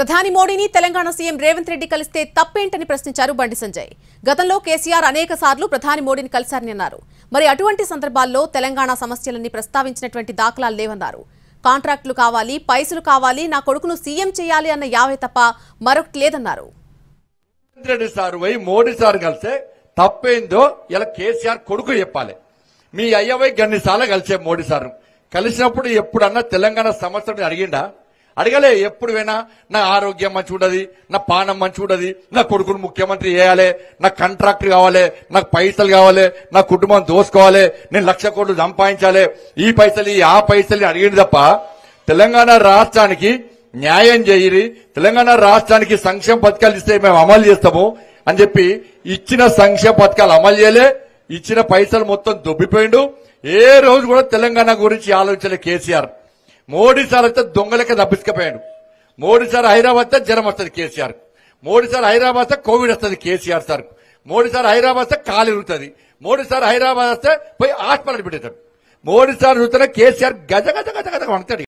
ప్రధాని మోడీని తెలంగాణ సీఎం రేవంత్ రెడ్డి కలిస్తే తప్పేంటని ప్రశ్నించారు బండి సంజయ్. గతంలో కేసీఆర్ అనేక సార్లు ప్రధాని మోడీని కలిశారని అన్నారు. మరి అటువంటి సందర్భాల్లో తెలంగాణ సమస్యలన్నీ ప్రస్తావించినటువంటి దాఖలాలు లేవన్నారు. కాంట్రాక్టులు కావాలి, పైసలు కావాలి, నా కొడుకును సీఎం చేయాలి అన్న యావే తప్ప మరొకటి లేదన్నారు. రెడ్డి సార్ పోయి మోడీ సార్ కలిస్తే తప్పేందో ఇలా కేసీఆర్ కొడుకు చెప్పాలి. మీ అయ్యవై గన్నిసార్లు కలిసే మోడీ సార్ కలిసినప్పుడు ఎప్పుడన్నా తెలంగాణ సమస్యను అడిగిండా? అడగలే. ఎప్పుడు పోయినా నా ఆరోగ్యం మంచి ఉండదు, నా పానం మంచి ఉండదు, నా కొడుకును ముఖ్యమంత్రి చేయాలి, నాకు కాంట్రాక్ట్ కావాలి, నాకు పైసలు కావాలి, నా కుటుంబం దోసుకోవాలి, నేను 1,00,000 కోట్లు సంపాదించాలి, ఈ పైసలు ఆ పైసలు అడిగింది తప్ప తెలంగాణ రాష్ట్రానికి న్యాయం చేయరి, తెలంగాణ రాష్ట్రానికి సంక్షేమ పథకాలు ఇస్తే మేము అమలు చేస్తాము అని చెప్పి ఇచ్చిన సంక్షేమ పథకాలు అమలు చేయలే. ఇచ్చిన పైసలు మొత్తం దొబ్బిపోయిండు. ఏ రోజు కూడా తెలంగాణ గురించి ఆలోచించలే కేసీఆర్. మోడీ సార్ అయితే దొంగలకే తప్పించుకపోయాడు. మోడీ సార్ హైదరాబాద్ వస్తే జ్వరం వస్తుంది కేసీఆర్. మోడీ సార్ హైదరాబాద్ వస్తే కోవిడ్ వస్తుంది కేసీఆర్ సార్. మోడీ సార్ హైదరాబాద్ వస్తే కాలు ఇరుగుతుంది. మోడీ సార్ హైదరాబాద్ వస్తే పోయి హాస్పిటల్ పెట్టేస్తాడు. మోడీ సార్ చూస్తేనే కేసీఆర్ గజ గజ గజ గజ వంటాడు.